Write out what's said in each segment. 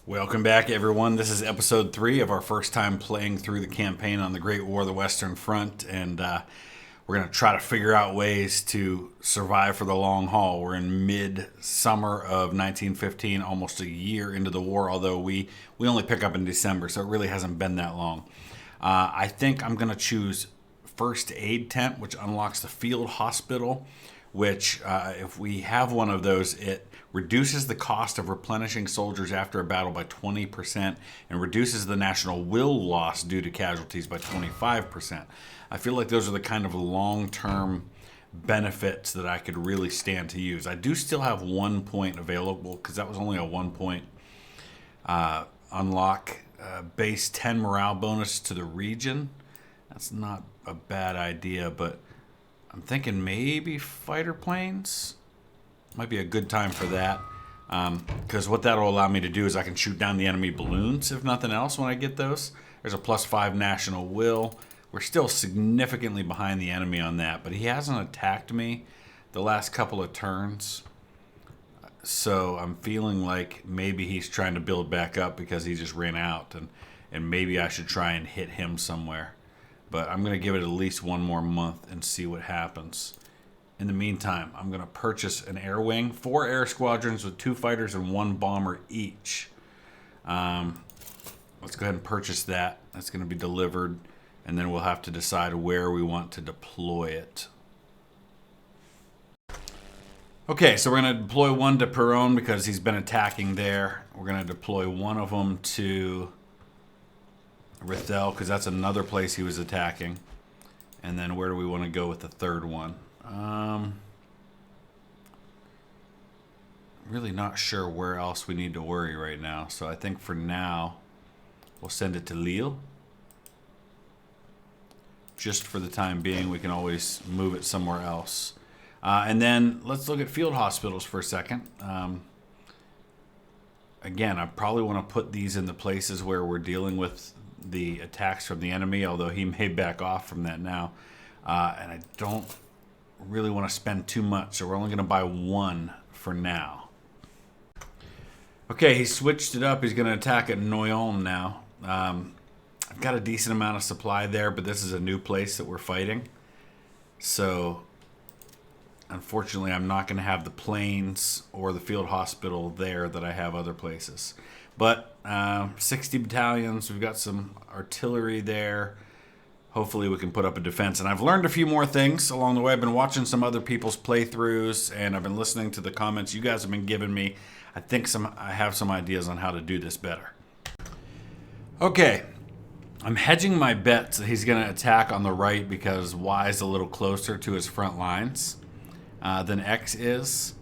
Welcome back, everyone. This is episode 3 of our first time playing through the campaign on the Great War of the Western Front, and we're going to try to figure out ways to survive for the long haul. We're in mid-summer of 1915, almost a year into the war, although we only pick up in December, so it really hasn't been that long. I think I'm going to choose First Aid Tent, which unlocks the field hospital, which if we have one of those, it reduces the cost of replenishing soldiers after a battle by 20% and reduces the national will loss due to casualties by 25%. I feel like those are the kind of long-term benefits that I could really stand to use. I do still have 1 point available because that was only a 1 point unlock. Base 10 morale bonus to the region. That's not a bad idea, but I'm thinking maybe fighter planes might be a good time for that, because what that'll allow me to do is I can shoot down the enemy balloons, if nothing else, when I get those. There's a +5 national will. We're still significantly behind the enemy on that, but he hasn't attacked me the last couple of turns, so I'm feeling like maybe he's trying to build back up because he just ran out, and maybe I should try and hit him somewhere. But I'm going to give it at least 1 more month and see what happens. In the meantime, I'm going to purchase an air wing, 4 air squadrons with 2 fighters and 1 bomber each. Let's go ahead and purchase that. That's going to be delivered, and then we'll have to decide where we want to deploy it. Okay, so we're going to deploy 1 to Peronne because he's been attacking there. We're going to deploy 1 of them to Rethel because that's another place he was attacking. And then where do we want to go with the 3rd one? Really not sure where else we need to worry right now. So I think for now, we'll send it to Lille. Just for the time being, we can always move it somewhere else. And then let's look at field hospitals for a second. Again, I probably want to put these in the places where we're dealing with the attacks from the enemy, although he may back off from that now. And I don't really want to spend too much, so we're only going to buy 1 for now. Okay, he switched it up. He's going to attack at Noyon now. I've got a decent amount of supply there, but this is a new place that we're fighting. So, unfortunately, I'm not going to have the planes or the field hospital there that I have other places. But 60 battalions, we've got some artillery there. Hopefully we can put up a defense. And I've learned a few more things along the way. I've been watching some other people's playthroughs, and I've been listening to the comments you guys have been giving me. I think I have some ideas on how to do this better. Okay, I'm hedging my bets that he's going to attack on the right because Y is a little closer to his front lines than X is.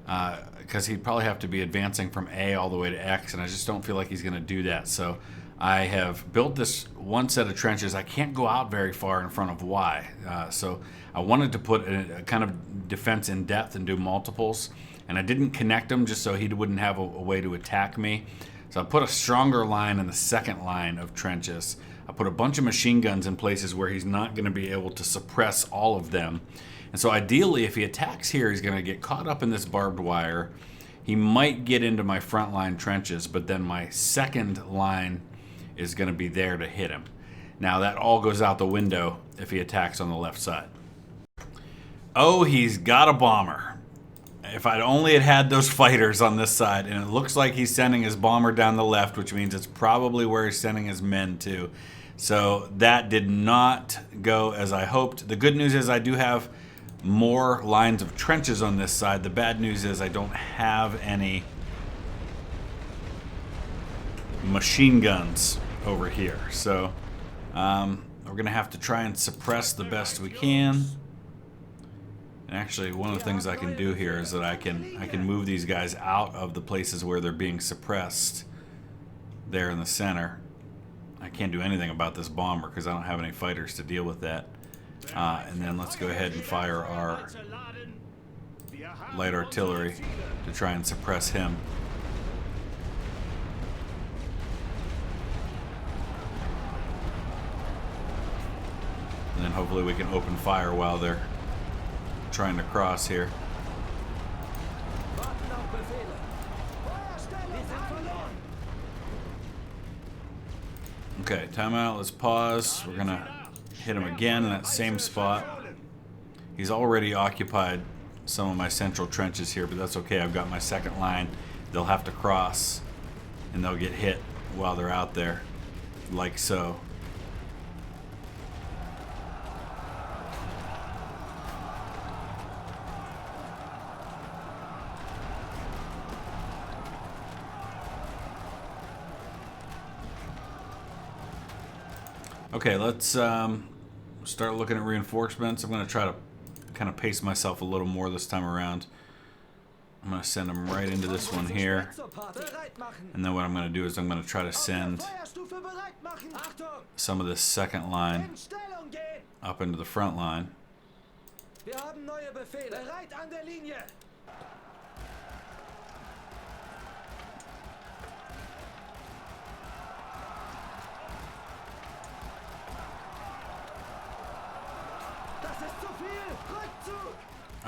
Because he'd probably have to be advancing from A all the way to X, and I just don't feel like he's going to do that. So I have built this 1 set of trenches. I can't go out very far in front of Y. So I wanted to put a kind of defense in depth and do multiples, and I didn't connect them just so he wouldn't have a way to attack me. So I put a stronger line in the 2nd line of trenches. I put a bunch of machine guns in places where he's not going to be able to suppress all of them. And so ideally, if he attacks here, he's going to get caught up in this barbed wire. He might get into my front line trenches, but then my 2nd line is going to be there to hit him. Now, that all goes out the window if he attacks on the left side. Oh, he's got a bomber. If I'd only had those fighters on this side, and it looks like he's sending his bomber down the left, which means it's probably where he's sending his men to. So that did not go as I hoped. The good news is I do have more lines of trenches on this side. The bad news is I don't have any machine guns over here. So we're going to have to try and suppress the best we can. And actually, one of the things I can do here is that I can move these guys out of the places where they're being suppressed there in the center. I can't do anything about this bomber because I don't have any fighters to deal with that. And then let's go ahead and fire our light artillery to try and suppress him. And then hopefully we can open fire while they're trying to cross here. Okay, timeout. Let's pause. We're gonna hit him again in that same spot. He's already occupied some of my central trenches here, but that's okay. I've got my second line. They'll have to cross, and they'll get hit while they're out there, like so. Okay, let's start looking at reinforcements. I'm going to try to kind of pace myself a little more this time around. I'm going to send them right into this one here. And then what I'm going to do is I'm going to try to send some of this second line up into the front line.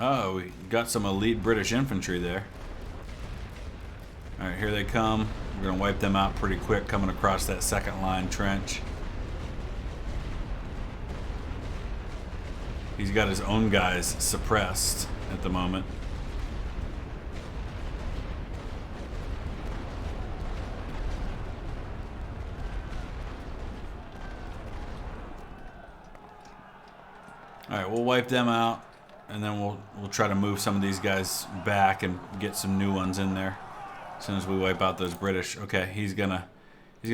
Oh, we got some elite British infantry there. Alright, here they come. We're going to wipe them out pretty quick coming across that second line trench. He's got his own guys suppressed at the moment. Alright, we'll wipe them out. And then we'll try to move some of these guys back and get some new ones in there as soon as we wipe out those British. Okay, he's gonna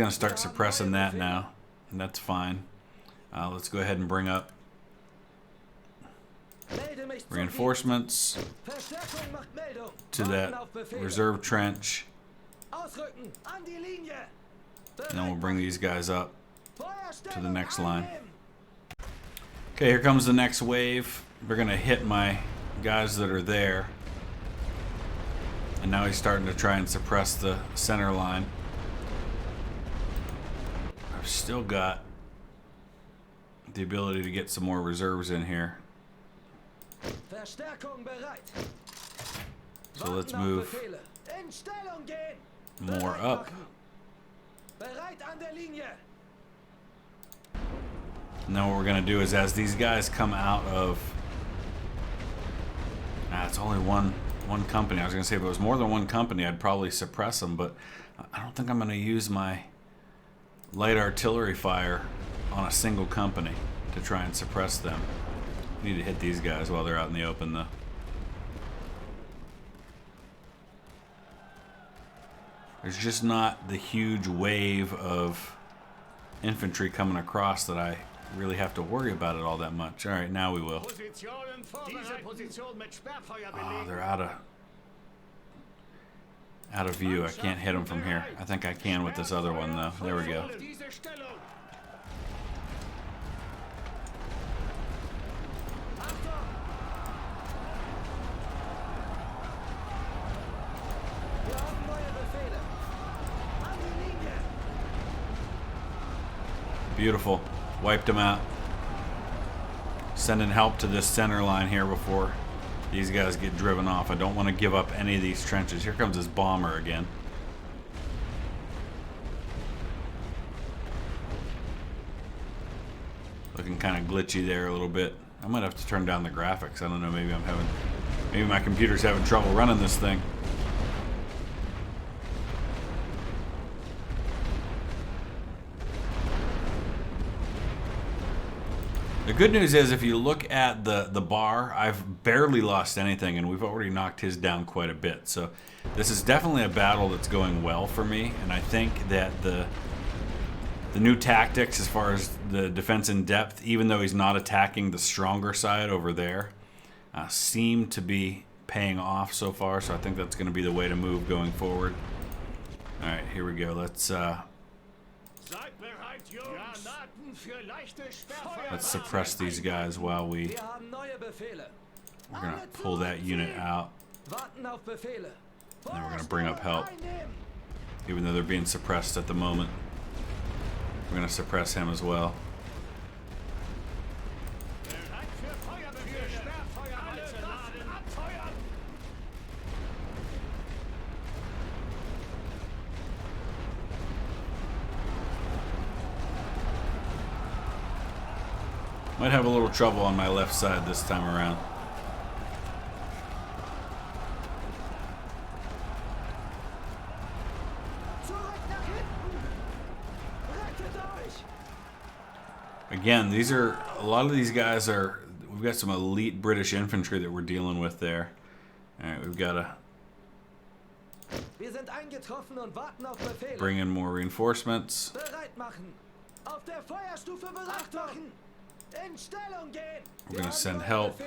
start suppressing that now, and that's fine. Let's go ahead and bring up reinforcements to that reserve trench, and then we'll bring these guys up to the next line. Okay, here comes the next wave. They're going to hit my guys that are there. And now he's starting to try and suppress the center line. I've still got the ability to get some more reserves in here. So let's move more up. And then what we're going to do is as these guys come out of... it's only one company. I was going to say if it was more than one company, I'd probably suppress them, but I don't think I'm going to use my light artillery fire on a single company to try and suppress them. I need to hit these guys while they're out in the open, though. There's just not the huge wave of infantry coming across that I really have to worry about it all that much. All right, now we will. Oh, they're out of view. I can't hit them from here. I think I can with this other one, though. There we go. Beautiful. Wiped them out. Sending help to this center line here before these guys get driven off. I don't want to give up any of these trenches. Here comes this bomber again. Looking kind of glitchy there a little bit. I might have to turn down the graphics. I don't know, maybe my computer's having trouble running this thing. The good news is if you look at the bar, I've barely lost anything, and we've already knocked his down quite a bit. So this is definitely a battle that's going well for me, and I think that the new tactics as far as the defense in depth, even though he's not attacking the stronger side over there, seem to be paying off so far. So I think that's going to be the way to move going forward. All right, here we go. Let's suppress these guys while we're gonna pull that unit out. And then we're gonna bring up help. Even though they're being suppressed at the moment, we're gonna suppress him as well. Might have a little trouble on my left side this time around. Again, these are, a lot of these guys are, we've got some elite British infantry that we're dealing with there. Alright, we've got to bring in more reinforcements. We're going to send help.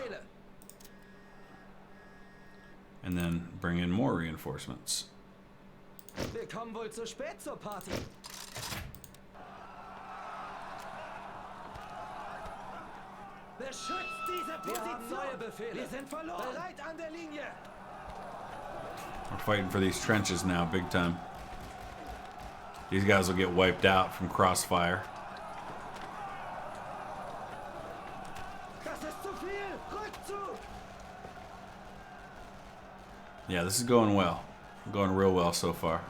And then bring in more reinforcements. We're fighting for these trenches now, big time. These guys will get wiped out from crossfire. Yeah, this is going well. Going real well so far.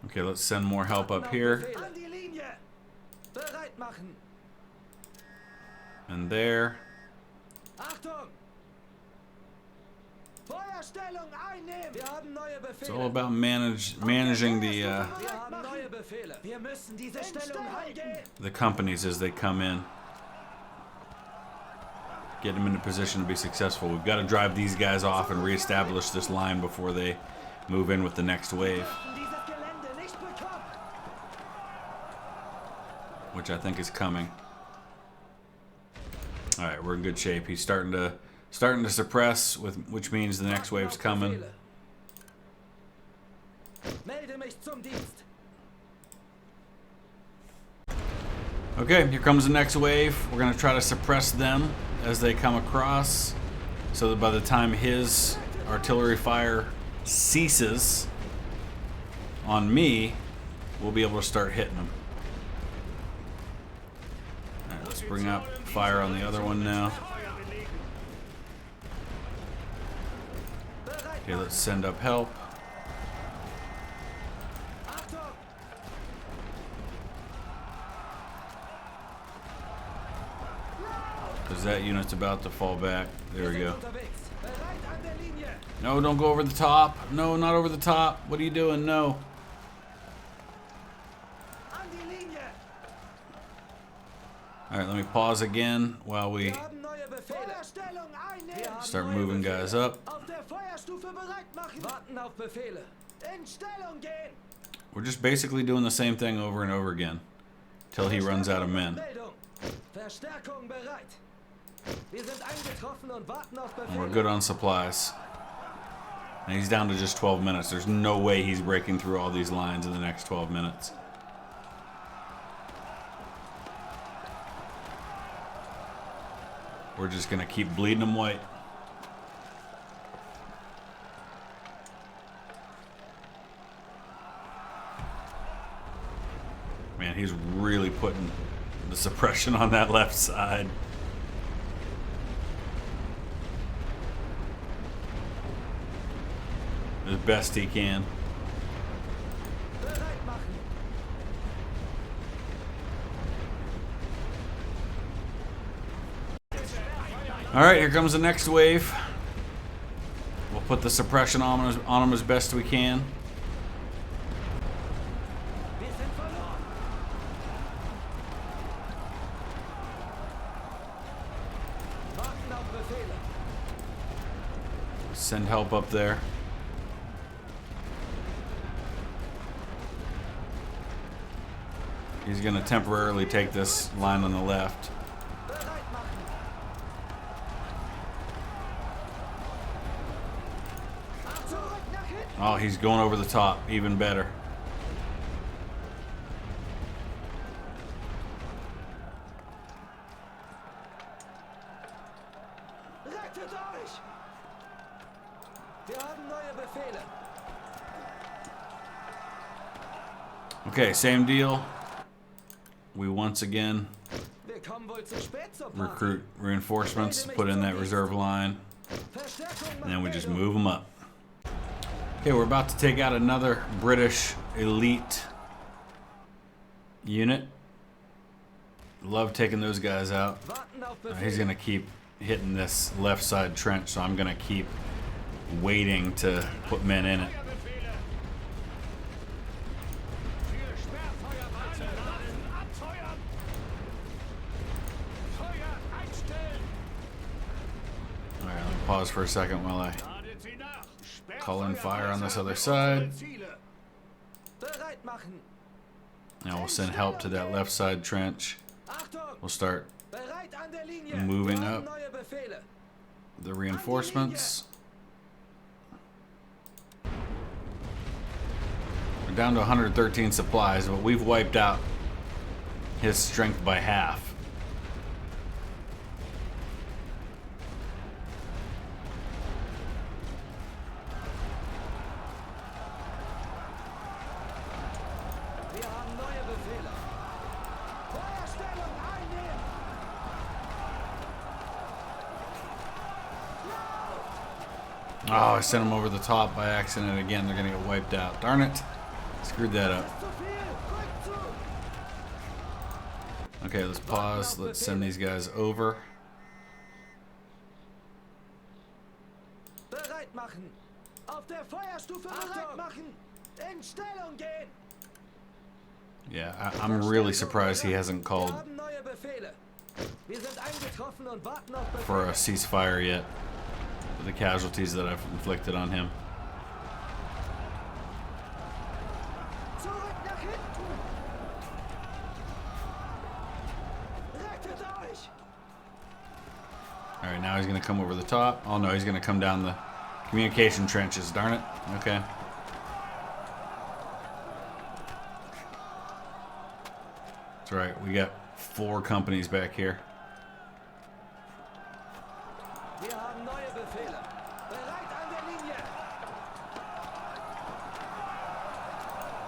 Okay, let's send more help up here. And there. It's all about managing the companies as they come in. Get them in a position to be successful. We've got to drive these guys off and reestablish this line before they move in with the next wave. Which I think is coming. All right, we're in good shape. He's starting to suppress, which means the next wave's coming. Okay, here comes the next wave. We're going to try to suppress them as they come across, so that by the time his artillery fire ceases on me, we'll be able to start hitting them. All right, let's bring up fire on the other one now. Okay, let's send up help. Because that unit's about to fall back. There we go. No, don't go over the top. No, not over the top. What are you doing? No. Alright, let me pause again while we start moving guys up. We're just basically doing the same thing over and over again till he runs out of men. And we're good on supplies. And he's down to just 12 minutes. There's no way he's breaking through all these lines in the next 12 minutes. We're just going to keep bleeding them white. Man, he's really putting the suppression on that left side. As best he can. Alright, here comes the next wave. We'll put the suppression on him as best we can. Send help up there. He's going to temporarily take this line on the left. Oh, he's going over the top. Even better. Okay, same deal. We once again recruit reinforcements, put in that reserve line, and then we just move them up. Okay, we're about to take out another British elite unit. Love taking those guys out. Warten auf Befehl. He's going to keep hitting this left side trench, so I'm going to keep waiting to put men in it. Feuerbefehle. Für Sperrfeuer warten. Waffen abfeuern. Feuer einstellen. All right, let me pause for a second while I Ladet sie nach. call in fire on this other Sperrfeuer side. Ziele. Bereit machen. Now we'll send help to that left side trench. Achtung. We'll start Bereit an der Linie. Moving Wir haben up. neue Befehle. the reinforcements. We're down to 113 supplies, but we've wiped out his strength by half. Wir haben neue Befehle. Feuerstellung einnehmen. Oh, I sent him over the top by accident again. They're going to get wiped out. Darn it. Screwed that up. Zu viel. Rück zu. Okay, let's pause. Let's send these guys over. Bereit machen. Auf der Feuerstufe bereit machen. In Stellung gehen. Yeah, I'm really surprised he hasn't Wir called haben neue Befehle. Wir sind eingetroffen und warten auf Befehle. for a ceasefire yet. For the casualties that I've inflicted on him. Zurück nach hinten. Rettet euch. All right, now he's going to come over the top. Oh no, he's going to come down the communication trenches. Darn it. Okay. That's right. We got 4 companies back here. Wir haben neue Befehle. Bereit an der Linie.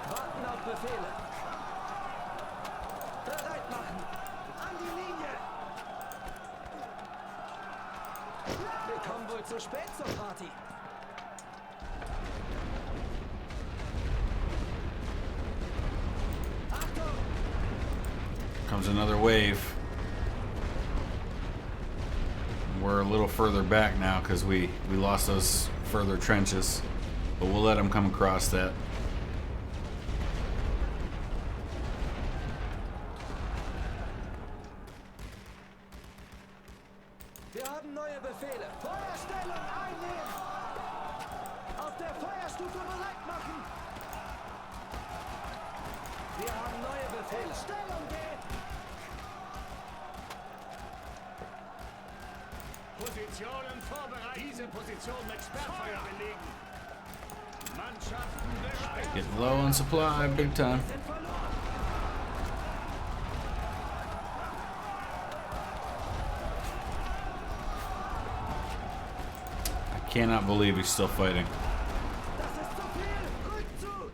Warten auf Befehle. Bereit machen. An die Linie. Wir kommen wohl zu spät zur Party. Achtung! Comes another wave. We're a little further back now because we lost those further trenches. But we'll let them come across that. Wir haben neue Befehle. Feuerstellung einnehmen. Auf der Feuerstufe bereit machen. Wir haben neue Befehle. In Stellung gehen. Positionen vorbereiten. Diese Position mit Sperrfeuer belegen. Mannschaften bereit. Getting low on supply, big time. Sind verloren. I cannot believe he's still fighting. Das ist zu viel. Rückzug.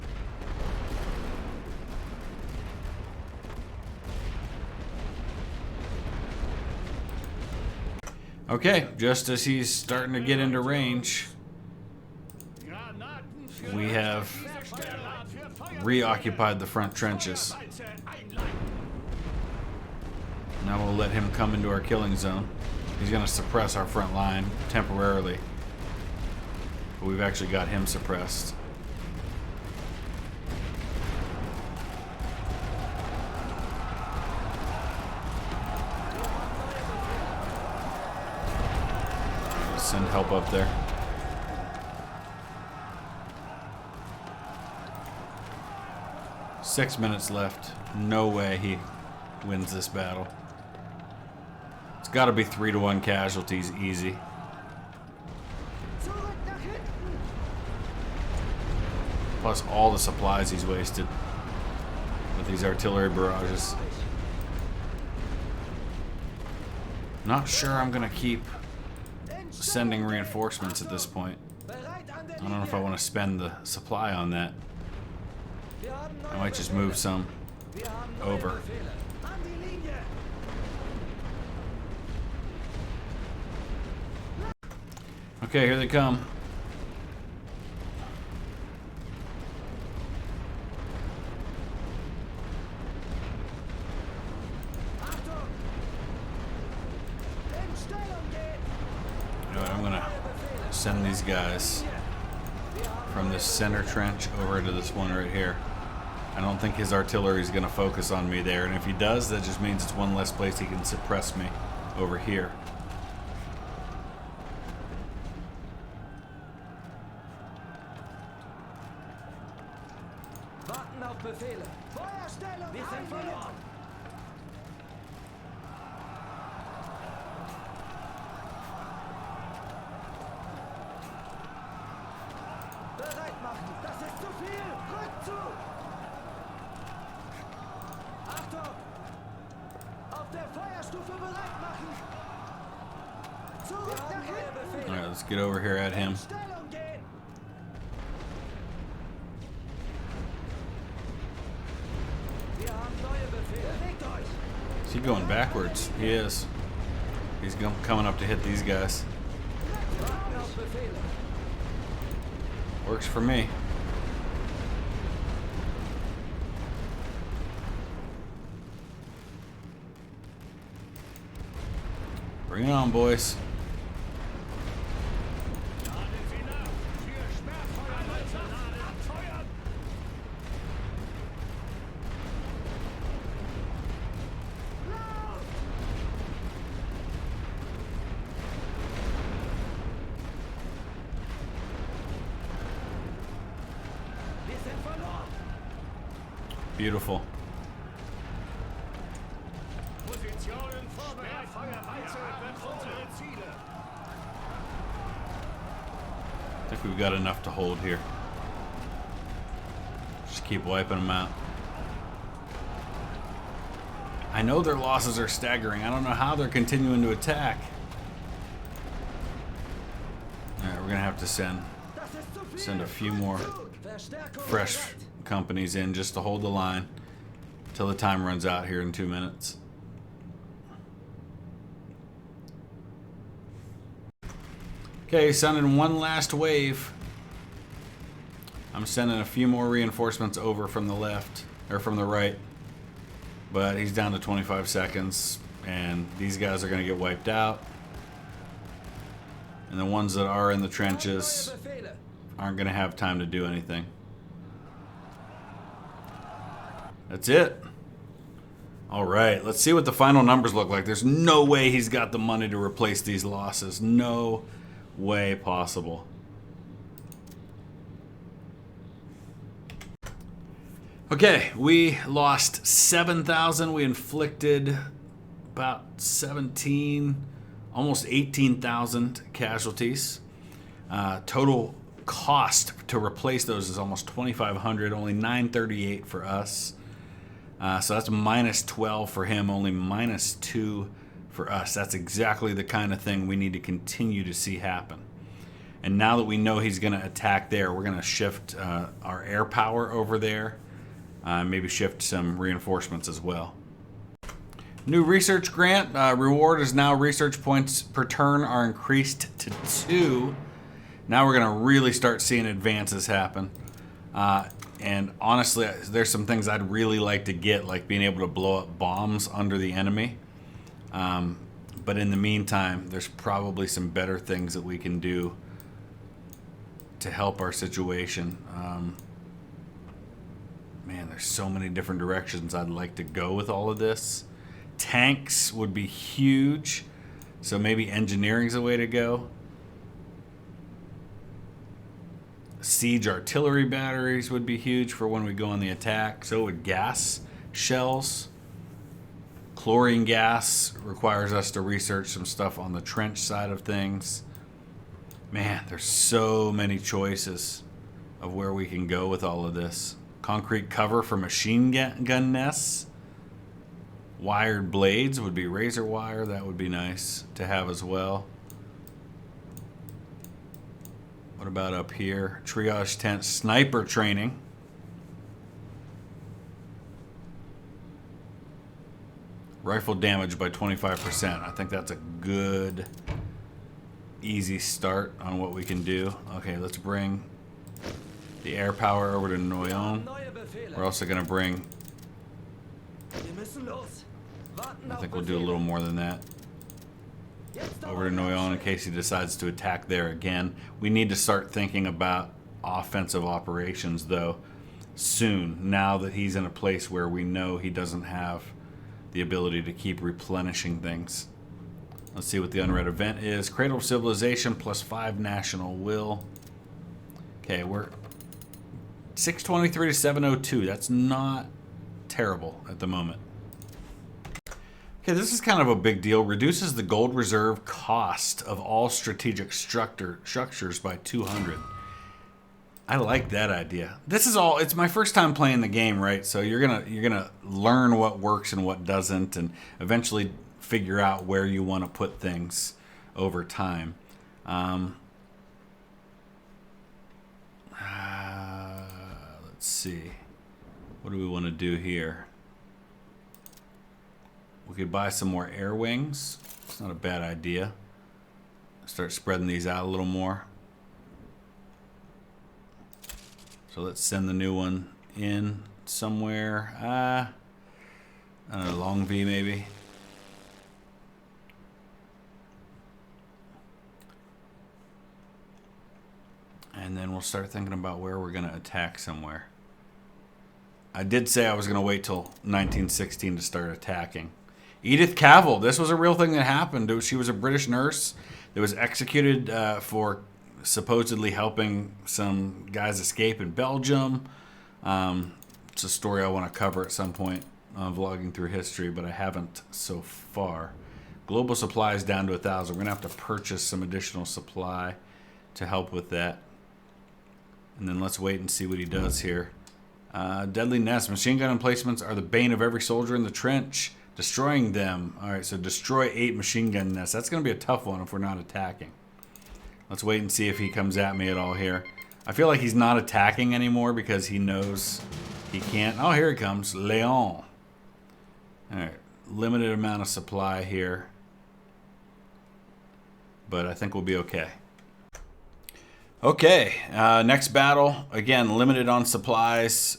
Okay, just as he's starting to get into range, Granaten für we have Sperrfeuer für Feuer. reoccupied the front trenches. Feuersalze einleiten. Now we'll let him come into our killing zone. He's going to suppress our front line temporarily. But we've actually got him suppressed. Let's send help up there. Six minutes left. No way he wins this battle. It's got to be 3-1 casualties easy. Zurück nach hinten. Plus all the supplies he's wasted with these artillery barrages. Not sure I'm gonna keep In sending Stellung gehen. reinforcements at this point. Bereit an der I don't know if I Linie. want to spend the supply on that. Wir haben neue I might just Befehle. move some Wir haben neue over. Befehle. An die Linie. Okay, here they come. send these guys from this center trench over to this one right here. I don't think his artillery is going to focus on me there, and if he does, that just means it's one less place he can suppress me over here. Warten auf Befehle. Feuerstellung! Wir sind verloren! Bereit machen! Das ist zu viel! Rückt zu! Achtung! Auf der Feuerstufe bereit machen! Zurück nach hinten! Alright, let's get over here at him. Stellung gehen! Wir haben neue Befehle. Bewegt euch! Is he going backwards? He is. He's coming up to hit these guys. Warten auf Befehle. Works for me. Bring it on, boys. Laden Sie nach. Für Sperrfeuerwalze abfeuern. Wir sind verloren! Beautiful. Positionen vorbereitet. Sperrfeuerwalze wird unsere Ziele. I think we've got enough to hold here. Just keep wiping them out. I know their losses are staggering. I don't know how they're continuing to attack. Alright, we're gonna have to send Das ist zu viel! Send a few more Verstärkung fresh bereit. companies in just to hold the line till the time runs out here in 2 minutes. Okay, sending one last wave. I'm sending a few more reinforcements over from the left, or from the right. But he's down to 25 seconds, and these guys are going to get wiped out. And the ones that are in the trenches Neue Befehle. aren't going to have time to do anything. That's it. All right, let's see what the final numbers look like. There's no way he's got the money to replace these losses. No way possible. Okay, we lost 7,000. We inflicted about 17, almost 18,000 casualties. Total cost to replace those is almost 2,500, only 938 for us. So that's minus 12 for him, only minus 2 for us. That's exactly the kind of thing we need to continue to see happen. And now that we know he's going to attack there, we're going to shift our air power over there. Maybe shift some reinforcements as well. New research grant. Reward is now research points per turn are increased to 2. Now we're going to really start seeing advances happen. And honestly, there's some things I'd really like to get, like being able to blow up bombs under the enemy. But in the meantime, there's probably some better things that we can do to help our situation. Man, there's so many different directions I'd like to go with all of this. Tanks would be huge, so maybe engineering's a way to go. Siege artillery batteries would be huge for when we go on the attack. So would gas shells. Chlorine gas requires us to research some stuff on the trench side of things. Man, there's so many choices of where we can go with all of this. Concrete cover for machine gun nests. Wired blades would be razor wire. That would be nice to have as well. What about up here? Triage tent, sniper training. Rifle damage by 25%. I think that's a good, easy start on what we can do. Okay, let's bring the air power over to Noyon. Neue Befehle. We're also going to bring, Wir müssen los. Warten I auf think we'll do a Befehle. little more than that. over to Noyon in case he decides to attack there again. We need to start thinking about offensive operations, though, soon, now that he's in a place where we know he doesn't have the ability to keep replenishing things. Let's see what the unread event is. Cradle of Civilization plus 5 national will. Okay, we're 623 to 702. That's not terrible at the moment. Okay, this is kind of a big deal. Reduces the gold reserve cost of all strategic structures by 200. I like that idea. This is all, it's my first time playing the game, right? So you're gonna learn what works and what doesn't, and eventually figure out where you want to put things over time. Let's see. What do we want to do here? We could buy some more air wings. It's not a bad idea. Start spreading these out a little more. So let's send the new one in somewhere. I don't know, Long V maybe. And then we'll start thinking about where we're going to attack somewhere. I did say I was going to wait till 1916 to start attacking. Edith Cavell. This was a real thing that happened. She was a British nurse that was executed for supposedly helping some guys escape in Belgium. It's a story I want to cover at some point on Vlogging Through History, but I haven't so far. Global supply is down to 1,000. We're going to have to purchase some additional supply to help with that. And then let's wait and see what he does here. Deadly Nest. Machine gun emplacements are the bane of every soldier in the trench. Destroying them. Alright, so destroy 8 machine gun nests. That's going to be a tough one if we're not attacking. Let's wait and see if he comes at me at all here. I feel like he's not attacking anymore because he knows he can't. Oh, here he comes. Leon. Alright, limited amount of supply here. But I think we'll be okay. Okay, next battle. Again, limited on supplies.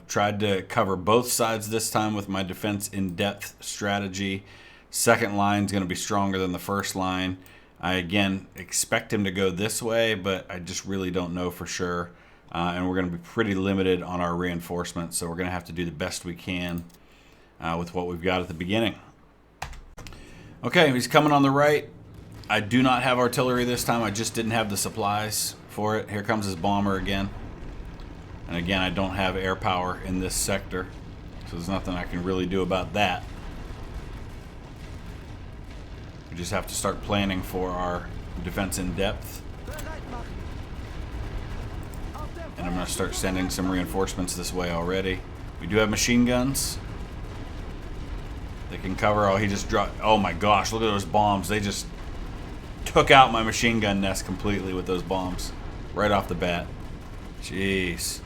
Tried to cover both sides this time with my defense in-depth strategy. Second line's going to be stronger than the first line. I, again, expect him to go this way, but I just really don't know for sure. And we're going to be pretty limited on our reinforcements, so we're going to have to do the best we can with what we've got at the beginning. Okay, he's coming on the right. I do not have artillery this time. I just didn't have the supplies for it. Here comes his bomber again. And again, I don't have air power in this sector, so there's nothing I can really do about that. We just have to start planning for our defense in depth. And I'm going to start sending some reinforcements this way already. We do have machine guns. They can cover. Oh, he just dropped. Oh my gosh, look at those bombs. They just took out my machine gun nest completely with those bombs. Right off the bat. Jeez.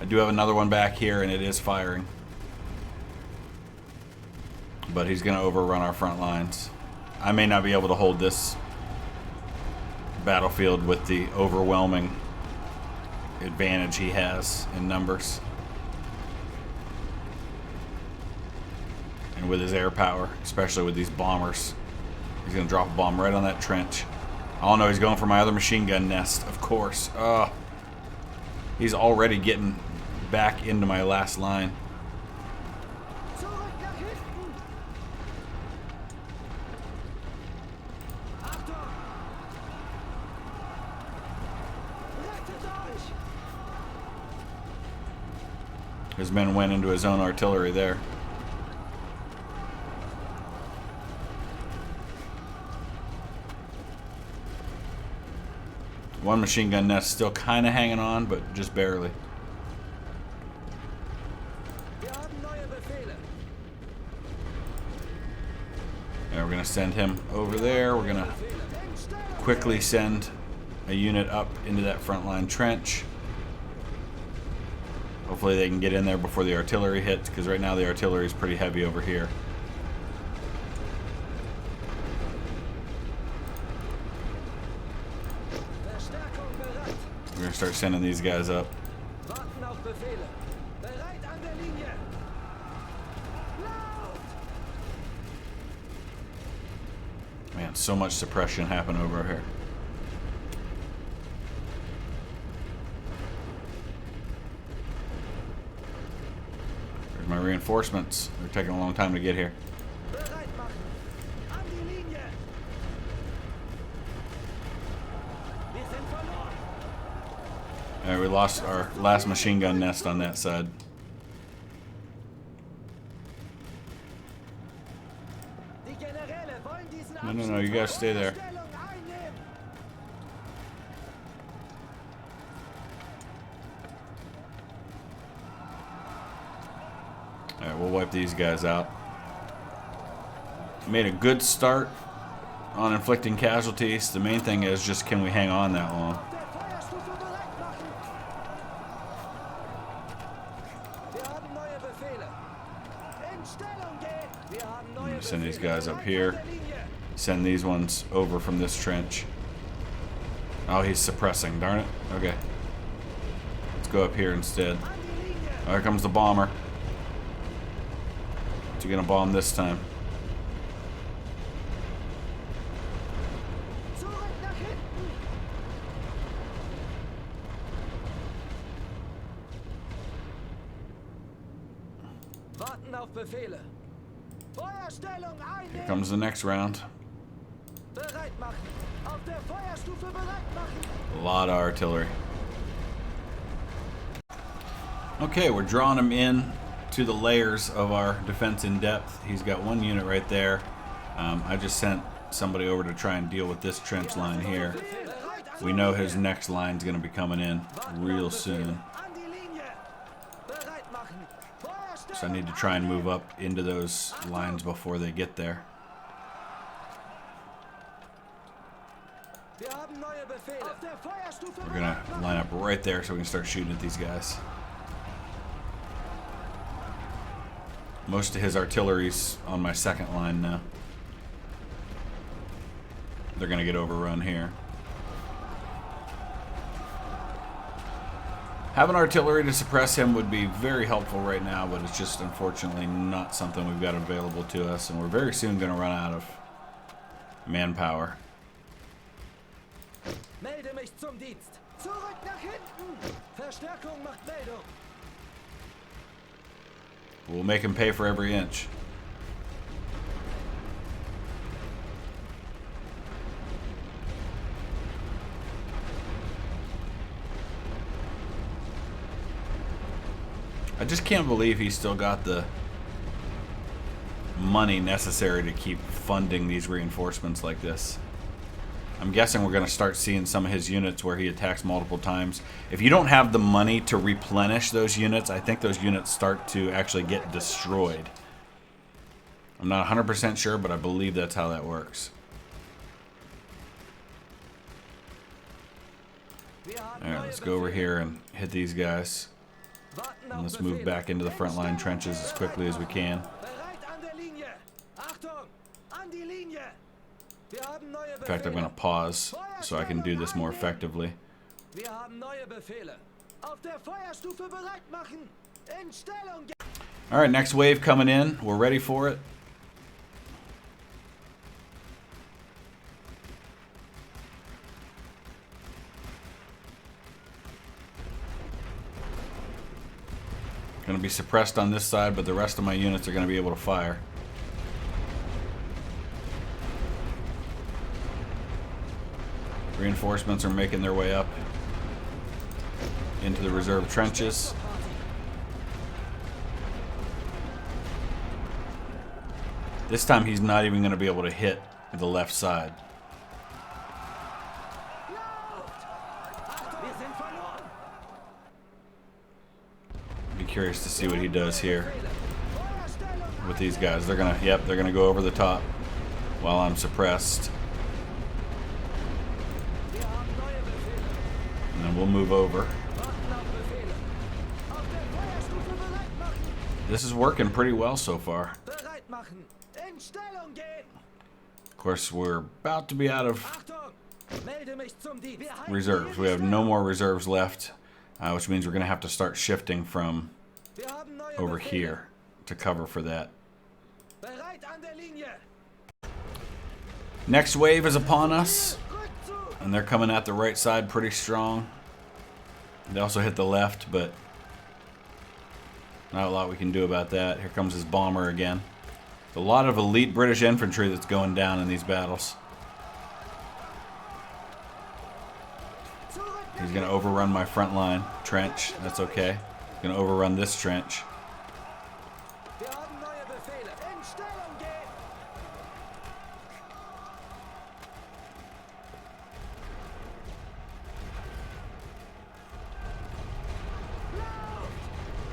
I do have another one back here, and it is firing. But he's going to overrun our front lines. I may not be able to hold this battlefield with the overwhelming advantage he has in numbers. And with his air power, especially with these bombers. He's going to drop a bomb right on that trench. Oh no, he's going for my other machine gun nest, of course. Oh, he's already getting back into my last line. His men went into his own artillery there. One machine gun nest still kind of hanging on, but just barely. And we're going to send him over there. We're going to quickly send a unit up into that front line trench. Hopefully they can get in there before the artillery hits, because right now the artillery is pretty heavy over here. We're going to start sending these guys up. Man, so much suppression happened over here. There's my reinforcements. They're taking a long time to get here. Bereit machen. An die Linie. Wir sind verloren. Alright, we lost our last machine gun nest on that side. Die Generäle wollen diesen No, you guys stay there. Stellung einnehmen. Alright, we'll wipe these guys out. Made a good start on inflicting casualties. The main thing is just, can we hang on that long? Auf der Feuerstufe bereit machen. Wir haben neue Befehle. In Stellung gehen. Wir haben neue gonna send these Befehle. guys up Bereit here. an der Linie. Send these ones over from this trench. Oh, he's suppressing. Darn it. Okay. Let's go up here instead. An die Linie. Oh, here comes the bomber. What's he gonna bomb this time? Zurück nach hinten. Warten auf Befehle. Feuerstellung Here einnehmen. comes the next round. Bereit machen. Auf der Feuerstufe bereit machen. A lot of artillery. Okay, we're drawing him in to the layers of our defense in depth. He's got one unit right there. I just sent somebody over to try and deal with this trench line here. We know his next line's going to be coming in real soon. An die Linie. Bereit machen. Feuerstellung. So I need to try and move up into those lines before they get there. Wir haben neue Befehle. Auf der Feuerstufe We're going bereit to machen. line up right there so we can start shooting at these guys. Most of his artillery's on my second line now. They're going to get overrun here. Having artillery to suppress him would be very helpful right now, but it's just unfortunately not something we've got available to us, and we're very soon going to run out of manpower. Melde mich zum Dienst. Zurück nach hinten. Verstärkung macht Meldung. We'll make him pay for every inch. I just can't believe he's still got the money necessary to keep funding these reinforcements like this. I'm guessing we're going to start seeing some of his units where he attacks multiple times. If you don't have the money to replenish those units, I think those units start to actually get destroyed. I'm not 100% sure, but I believe that's how that works. Wir haben Alright, neue let's go over Befehle. here and hit these guys. Warten And auf let's move Befehle. back into the front line trenches as quickly as we can. Bereit an der Linie. Achtung, an die Linie. Wir haben neue In fact, I'm going to Befehle. pause so I can do this more effectively. Wir haben neue Befehle. Auf der Feuerstufe bereit machen. In Stellung gehen. Alright, next wave coming in. We're ready for it. Going to be suppressed on this side, but the rest of my units are going to be able to fire. Reinforcements are making their way up into the reserve trenches. This time he's not even going to be able to hit the left side. Wir sind verloren. Be curious to see what he does here Feuerstellung. with these guys. They're gonna go over the top while I'm suppressed, Wir haben neue Befehle. and then we'll move over. Warten auf Befehle. Auf der Feuerstufe bereit machen. This is working pretty well so far. Bereit machen. In Stellung gehen. Of course, we're about to be out of Achtung. Melde mich zum Dienst. Wir halten reserves. hier We die have no more reserves left, which means we're gonna have to start shifting from Wir haben neue over Befehle. here to cover for that. Bereit an der Linie. Next wave is upon us, Rück zu! and they're coming at the right side pretty strong. They also hit the left, but not a lot we can do about that. Here comes his bomber again. A lot of elite British infantry that's going down in these battles. Zurück! He's going to overrun my front line trench. That's okay. He's going to overrun this trench. Wir haben neue Befehle. In Stellung gehen!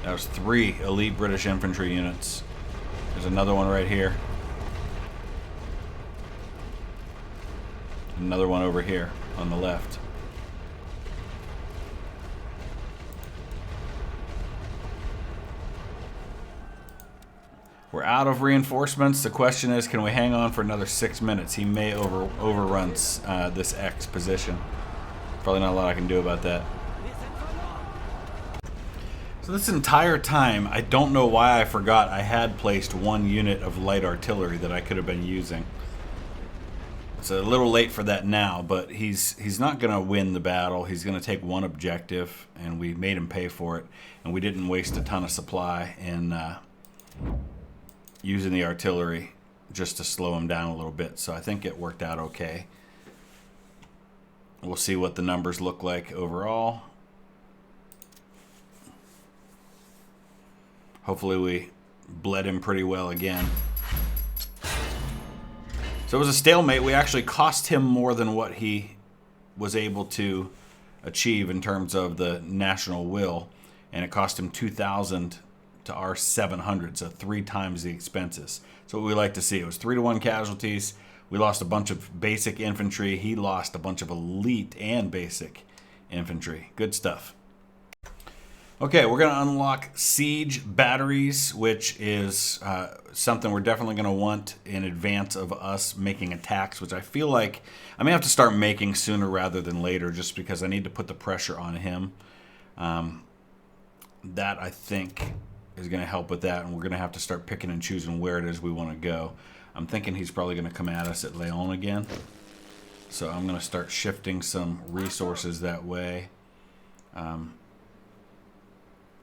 That was 3 elite British infantry units. There's another one right here. Another one over here on the left. We're out of reinforcements. The question is, can we hang on for another 6 minutes? He may overrun this X position. Probably not a lot I can do about that. Wir sind verloren! So this entire time, I don't know why I forgot I had placed 1 unit of light artillery that I could have been using. It's a little late for that now, but he's not going to win the battle. He's going to take 1 objective, and we made him pay for it. And we didn't waste a ton of supply in using the artillery just to slow him down a little bit. So I think it worked out okay. We'll see what the numbers look like overall. Hopefully we bled him pretty well again. So it was a stalemate. We actually cost him more than what he was able to achieve in terms of the national will. And it cost him 2,000 to our 700, so 3 times the expenses. So what we like to see. It was 3-to-1 casualties. We lost a bunch of basic infantry. He lost a bunch of elite and basic infantry. Good stuff. Okay, we're going to unlock siege batteries, which is something we're definitely going to want in advance of us making attacks, which I feel like I may have to start making sooner rather than later, just because I need to put the pressure on him. That, I think, is going to help with that, and we're going to have to start picking and choosing where it is we want to go. I'm thinking he's probably going to come at us at Leon again, so I'm going to start shifting some resources that way.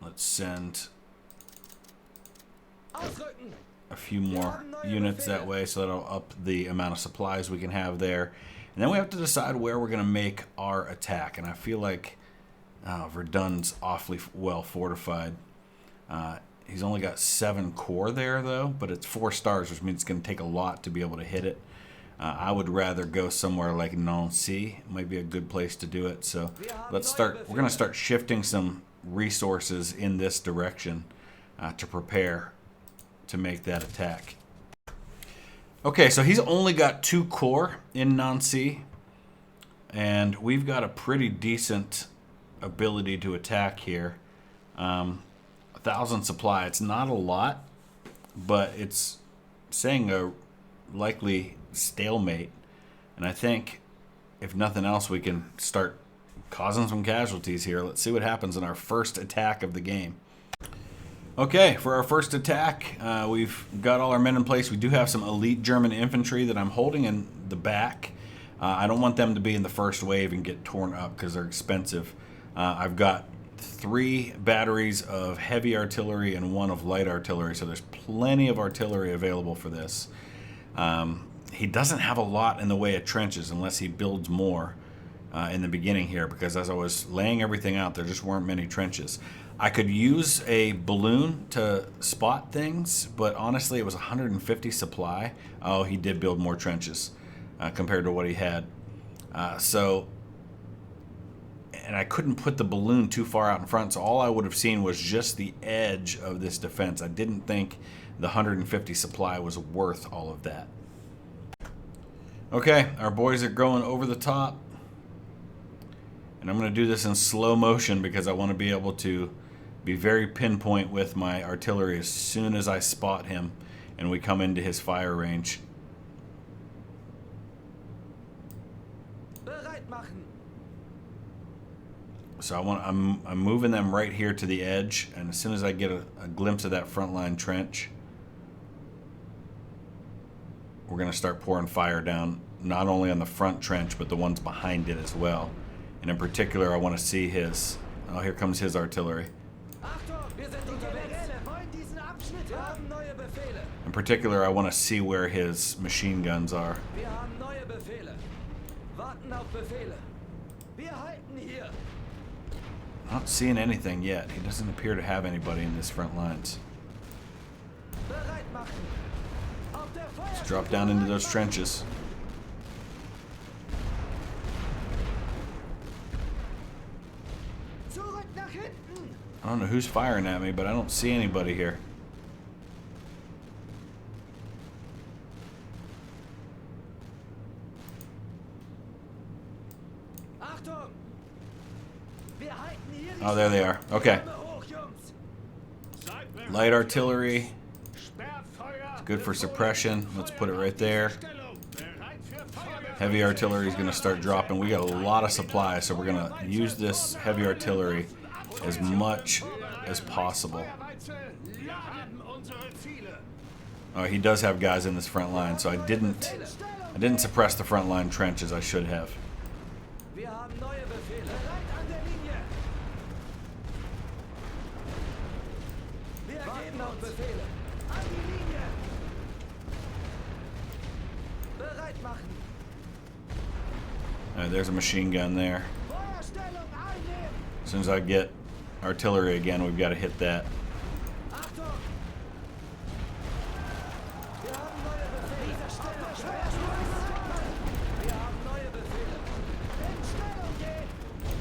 Let's send Ausrücken! a few more units that way, so that'll up the amount of supplies we can have there. And then we have to decide where we're going to make our attack, and I feel like Verdun's awfully well fortified. He's only got 7 core there, though, but it's 4 stars, which means it's going to take a lot to be able to hit it. I would rather go somewhere like Nancy. It might be a good place to do it. So let's start. We're going to start shifting some resources in this direction to prepare to make that attack. Okay, so he's only got 2 core in Nancy, and we've got a pretty decent ability to attack here. 1,000 supply. It's not a lot, but it's saying a likely stalemate, and I think if nothing else we can start causing some casualties here. Let's see what happens in our first attack of the game. Okay, for our first attack, we've got all our men in place. We do have some elite German infantry that I'm holding in the back. I don't want them to be in the first wave and get torn up because they're expensive. I've got 3 batteries of heavy artillery and 1 of light artillery, so there's plenty of artillery available for this. He doesn't have a lot in the way of trenches unless he builds more in the beginning here, because as I was laying everything out, there just weren't many trenches. I could use a balloon to spot things, but honestly it was 150 supply. Oh, he did build more trenches compared to what he had. And I couldn't put the balloon too far out in front, so all I would have seen was just the edge of this defense. I didn't think the 150 supply was worth all of that. Okay, our boys are going over the top. And I'm going to do this in slow motion because I want to be able to be very pinpoint with my artillery as soon as I spot him and we come into his fire range. Bereit machen! So I'm moving them right here to the edge, and as soon as I get a glimpse of that front line trench, we're going to start pouring fire down not only on the front trench, but the ones behind it as well. And in particular, I want to see his... Oh, here comes his artillery. Achtung, wir sind unterwegs. Wollen diesen Abschnitt haben neue Befehle. In particular, I want to see where his machine guns are. Wir haben neue Befehle. Warten auf Befehle. Wir halten hier. Not seeing anything yet. He doesn't appear to have anybody in his front lines. Bereit machen. Auf der Let's drop down into those trenches. Zurück nach hinten. I don't know who's firing at me, but I don't see anybody here. Achtung. Wir halten hier die Oh, there they are. Okay. Stämme hoch, Jungs. Seid bereit. Light artillery. Sperrt Feuer. Good for suppression. Let's put it right there. Stellung. Bereit für Feuerbefehl. Heavy artillery is going to start dropping. We got a lot of supply, so we're going to use this heavy artillery as much as possible. Feuerweize. Wir haben unsere Ziele. Oh, he does have guys in this front line, so I didn't suppress the front line trench as I should have. Wir haben neue Befehle. Bereit an der Linie. Wir geben auf Befehle. An die Linie. Bereit machen. All right, there's a machine gun there. Feuerstellung einnehmen. As soon as I get artillery again, we've got to hit that. Achtung. Wir haben neue Befehle. Dieser Stellung. Wir haben neue Befehle. In Stellung gehen.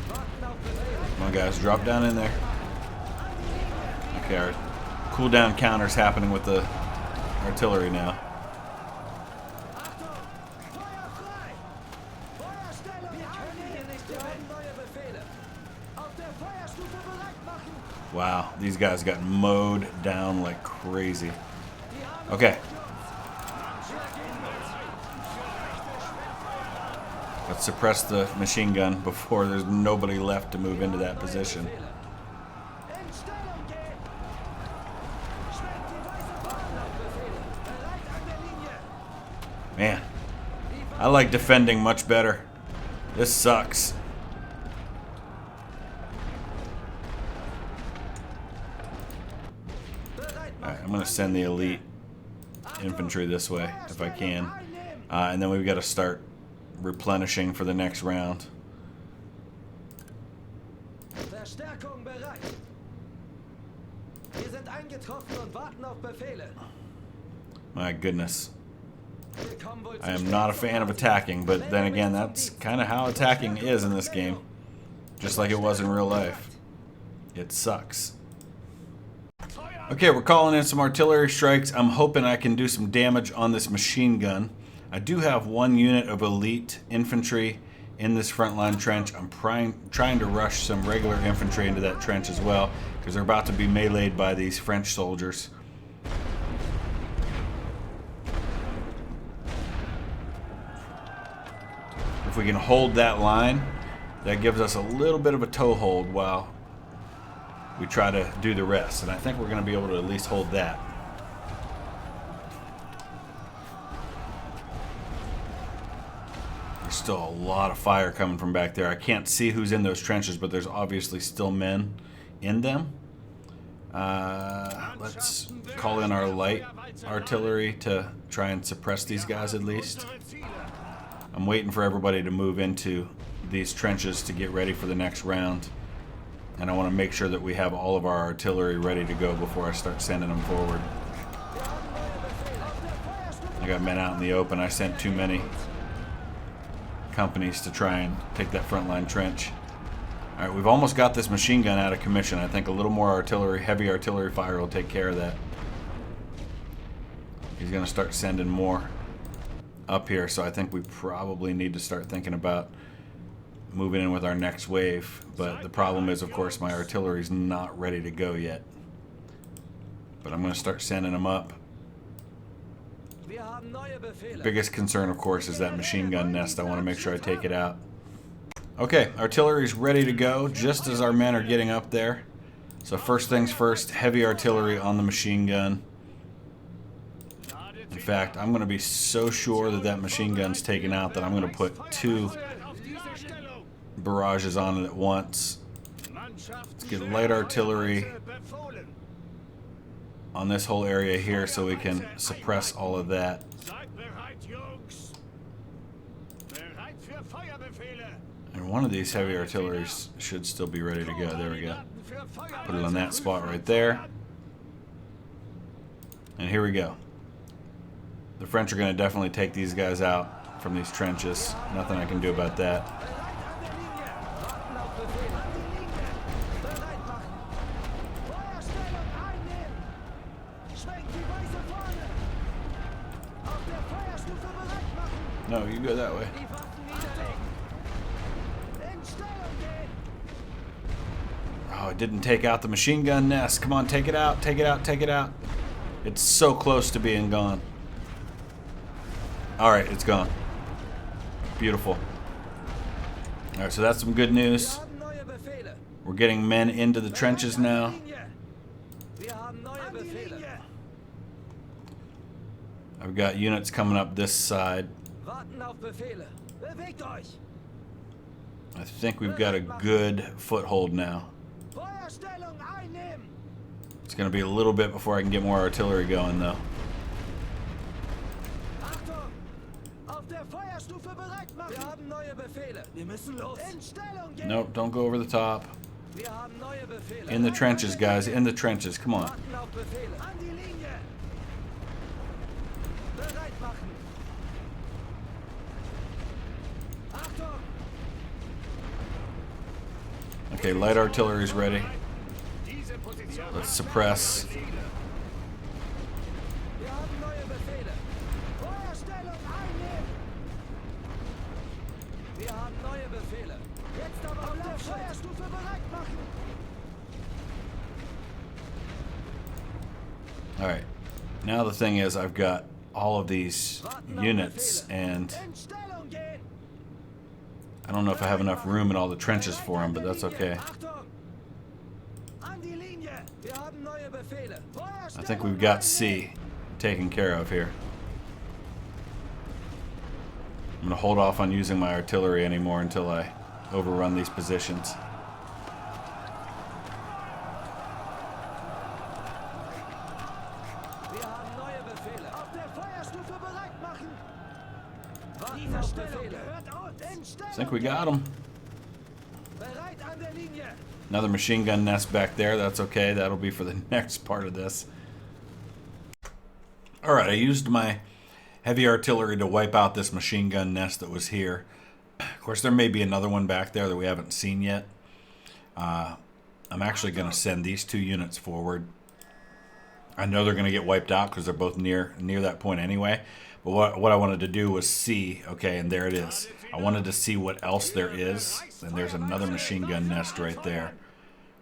Warten auf Befehle. Come on, guys, drop down in there. Okay, our cooldown counter's happening with the artillery now. Achtung! Feuer frei! Feuerstellung! Wir können hier nicht gewinnen. Neue Befehle. Auf der Feuerstufe bereit machen. Wow, these guys got mowed down like crazy. Okay. Let's suppress the machine gun before there's nobody left to move into that position. In Stellung gehen! Schwenkt die weiße Fahne auf Befehle. Bereit an der Linie. Man, I like defending much better. This sucks. Bereit Alright, machen. I'm going to send the elite infantry this way if I can. And then we've got to start replenishing for the next round. Verstärkung bereit. Wir sind eingetroffen und warten auf Befehle. My goodness. Wir kommen wohl zu I am spät not a zum fan of Kampf. attacking, but then again, that's kind of how attacking is in this game. Just like it was in real life. It sucks. Okay, we're calling in some artillery strikes. I'm hoping I can do some damage on this machine gun. I do have one unit of elite infantry in this frontline trench. I'm trying to rush some regular infantry into that trench as well, because they're about to be meleeed by these French soldiers. If we can hold that line, that gives us a little bit of a toehold while we try to do the rest. And I think we're going to be able to at least hold that. There's still a lot of fire coming from back there. I can't see who's in those trenches, but there's obviously still men in them. Let's call in our light artillery to try and suppress these guys at least. Unsere Ziele. I'm waiting for everybody to move into these trenches to get ready for the next round. And I want to make sure that we have all of our artillery ready to go before I start sending them forward. I got men out in the open. I sent too many companies to try and take that front line trench. All right, we've almost got this machine gun out of commission. I think a little more artillery, heavy artillery fire will take care of that. He's going to start sending more up here, so I think we probably need to start thinking about moving in with our next wave. But the problem is, of course, my artillery's not ready to go yet. But I'm going to start sending them up. Wir haben neue Befehle. Biggest concern, of course, is that machine gun nest. I want to make sure I take it out. Okay, artillery's ready to go just as our men are getting up there. So first things first, heavy artillery on the machine gun. And fact, I'm going to be so sure that that machine gun's taken out that I'm going to put 2 Auf diese Stellung. barrages on it at once. Mannschaft, Get light artillery befohlen. on this whole area here so we can suppress all of that. Seid bereit, Jungs. Bereit für Feuerbefehle. And one of these heavy artilleries should still be ready to go. There we go. Put it on that spot right there. And here we go. The French are going to definitely take these guys out from these trenches. Nothing I can do about that. No, you go that way. Oh, it didn't take out the machine gun nest. Come on, take it out, take it out, take it out. It's so close to being gone. Alright, it's gone. Beautiful. Alright, so that's some good news. We're getting men into the trenches now. I've got units coming up this side. I think we've got a good foothold now. It's going to be a little bit before I can get more artillery going, though. Nope, don't go over the top. In the trenches, guys. In the trenches. Come on. Okay, light artillery is ready. Let's suppress. Alright, now the thing is I've got all of these units and I don't know if I have enough room in all the trenches for them, but that's okay. I think we've got C taken care of here. I'm going to hold off on using my artillery anymore until I overrun these positions. I think we got him. Another machine gun nest back there. That's okay. That'll be for the next part of this. Alright, I used my heavy artillery to wipe out this machine gun nest that was here. Of course, there may be another one back there that we haven't seen yet. I'm actually going to send these 2 units forward. I know they're going to get wiped out because they're both near that point anyway. But what I wanted to do was see, okay, and there it is. I wanted to see what else there is, and there's another machine gun nest right there,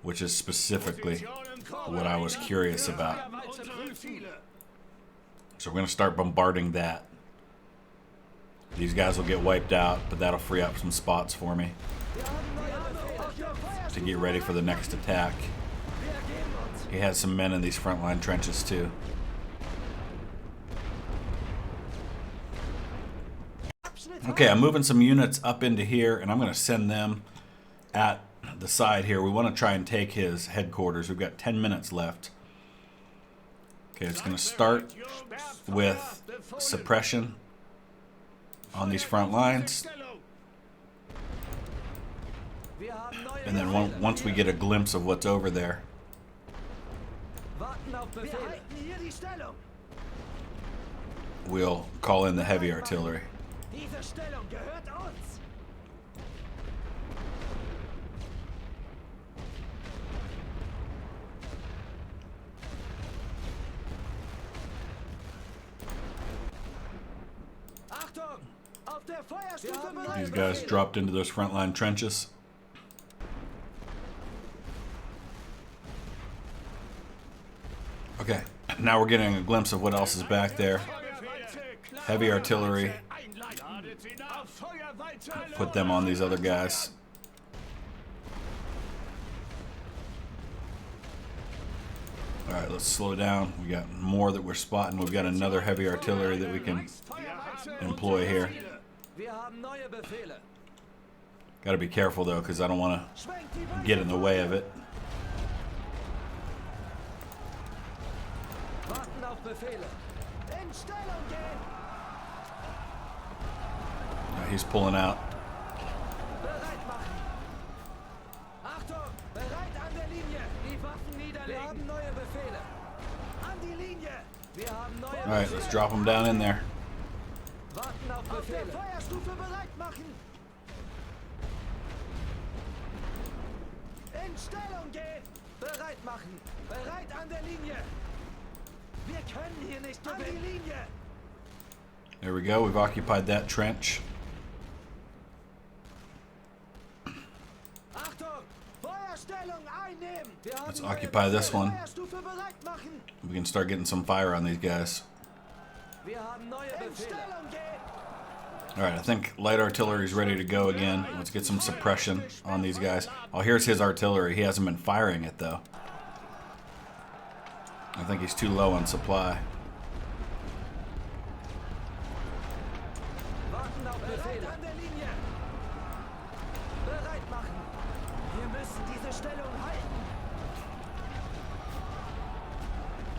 which is specifically what I was curious about. So we're going to start bombarding that. These guys will get wiped out, but that'll free up some spots for me to get ready for the next attack. He has some men in these frontline trenches too. Okay, I'm moving some units up into here, and I'm going to send them at the side here. We want to try and take his headquarters. We've got 10 minutes left. Okay, it's going to start with suppression on these front lines. And then once we get a glimpse of what's over there, we'll call in the heavy artillery. These guys dropped into those frontline trenches. Okay, now we're getting a glimpse of what else is back there. Heavy artillery. Put them on these other guys. Alright, let's slow down. We got more that we're spotting. We've got another heavy artillery that we can employ here. Wir haben neue Befehle. Got to be careful though, because I don't want Schwenkt die to get in the way of it. Warten auf Befehle. In Stellung gehen. He's pulling out. Bereit machen. Achtung, bereit an der Linie. Die Waffen niederlegen. Wir haben neue Befehle. An die Linie. Wir haben neue Alright, let's drop him down in there. Warten auf Befehle. Auf der Feuerstufe bereit machen. In Stellung gehen. Bereit machen. Bereit an der Linie. Wir können hier nicht gewinnen. An die Linie. There we go. We've occupied that trench. Achtung! Feuerstellung einnehmen! Wir haben Let's occupy this one. Feuerstufe bereit machen! We can start getting some fire on these guys. Wir haben neue Befehle. Alright, I think light artillery is ready to go again. Let's get some suppression on these guys. Oh, here's his artillery. He hasn't been firing it, though. I think he's too low on supply. Warten auf Befehle. An der Linie. Bereit machen. Wir müssen diese Stellung halten.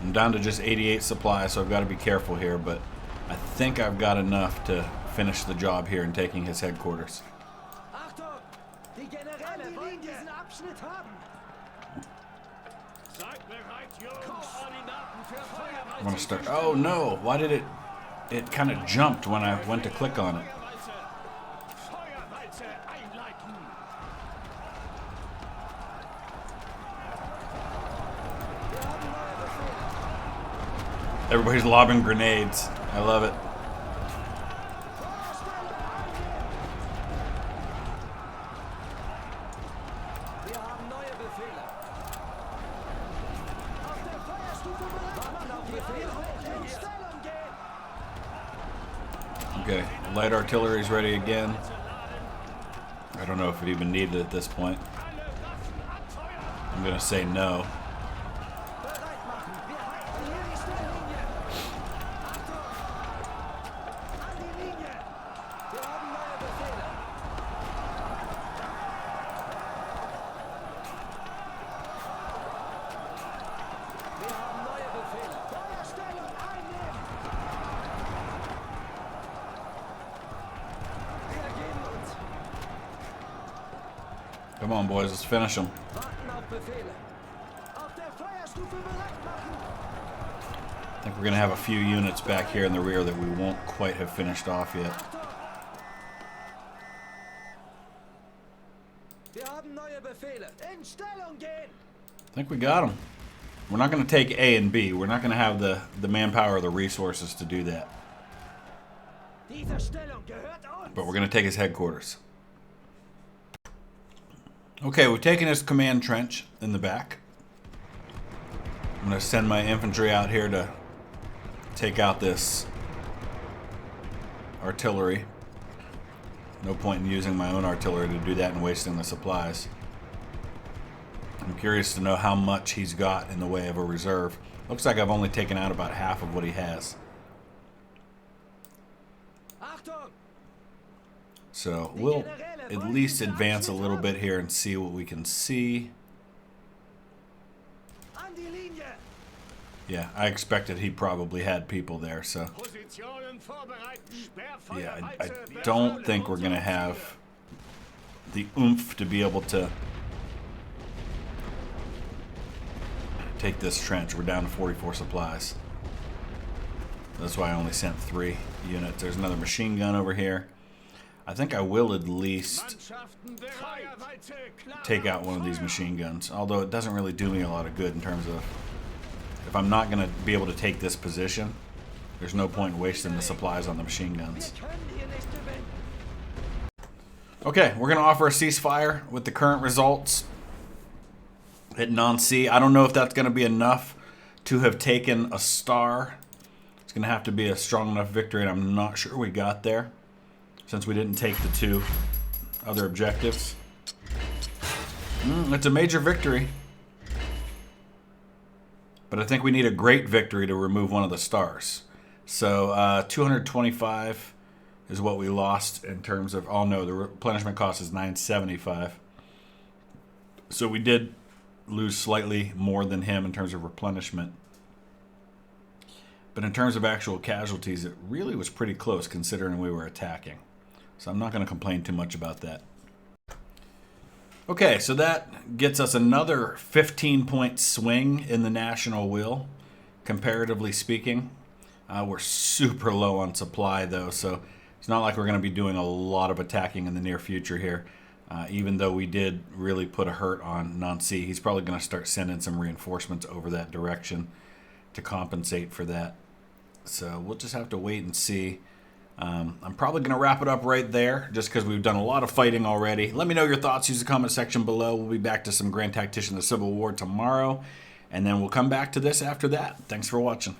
I'm down to just 88 supply, so I've got to be careful here, but I think I've got enough to finish the job here in taking his headquarters. Achtung! Die Generäle wollen diesen Abschnitt haben. Seid bereit, Jungs. Koordinaten für Feuerweite. I'm going to start... Oh, no! Why did it... It kind of jumped when I went to click on it. Feuerweite einleiten. Wir haben neue Befehle. Everybody's lobbing grenades. I love it. Feuerstellung einnehmen. Wir haben neue Befehle. Auf der Feuerstufe bereit machen. Auf Befehle. In Stellung gehen. Okay, light artillery is ready again. I don't know if it even needed it at this point. I'm gonna say no. Bereit machen. Wir halten hier die Stelllinie. Achtung! An die Linie. Wir haben neue Befehle. Wir haben neue Befehle. Feuerstellung einnehmen. Wir ergeben uns. Come on, boys, let's finish them. Warten auf Befehle. Auf der Feuerstufe bereit machen. I think we're gonna have a few units back here in the rear that we won't quite have finished off yet. Achtung! Wir haben neue Befehle. In Stellung gehen. I think we got them. We're not gonna take A and B. We're not gonna have the manpower or the resources to do that. Diese Stellung gehört uns. But we're gonna take his headquarters. Okay, we've taken his command trench in the back. I'm gonna send my infantry out here to take out this artillery. No point in using my own artillery to do that and wasting the supplies. I'm curious to know how much he's got in the way of a reserve. Looks like I've only taken out about half of what he has. Achtung! So we'll at least advance a little bit here and see what we can see. An die Linie. Yeah, I expected he probably had people there, so Positionen vorbereiten. yeah, I Sperrfeuerweite. don't think we're gonna have the oomph to be able to take this trench. We're down to 44 supplies. That's why I only sent 3 units. There's another machine gun over here. I think I will at least Mannschaften bereit. Feuerweite klar. take out one of these machine guns, although it doesn't really do me a lot of good in terms of if I'm not going to be able to take this position, there's no point in wasting the supplies on the machine Wir guns. können hier nicht gewinnen. Okay, we're going to offer a ceasefire with the current results at Nancy. I don't know if that's going to be enough to have taken a star. It's going to have to be a strong enough victory, and I'm not sure we got there since we didn't take the 2 other objectives. It's a major victory. but I think we need a great victory to remove one of the stars. So 225 is what we lost in terms of, oh no, the replenishment cost is 975. So we did lose slightly more than him in terms of replenishment. But in terms of actual casualties, it really was pretty close considering we were attacking. So I'm not going to complain too much about that. Okay, so that gets us another 15-point swing in the national wheel, comparatively speaking. We're super low on supply, though, so it's not like we're going to be doing a lot of attacking in the near future here. Even though we did really put a hurt on Nancy, he's probably going to start sending some reinforcements over that direction to compensate for that. So we'll just have to wait and see. I'm probably going to wrap it up right there just because we've done a lot of fighting already. Let me know your thoughts. Use the comment section below. We'll be back to some Grand Tactician of the Civil War tomorrow, and then we'll come back to this after that. Thanks for watching.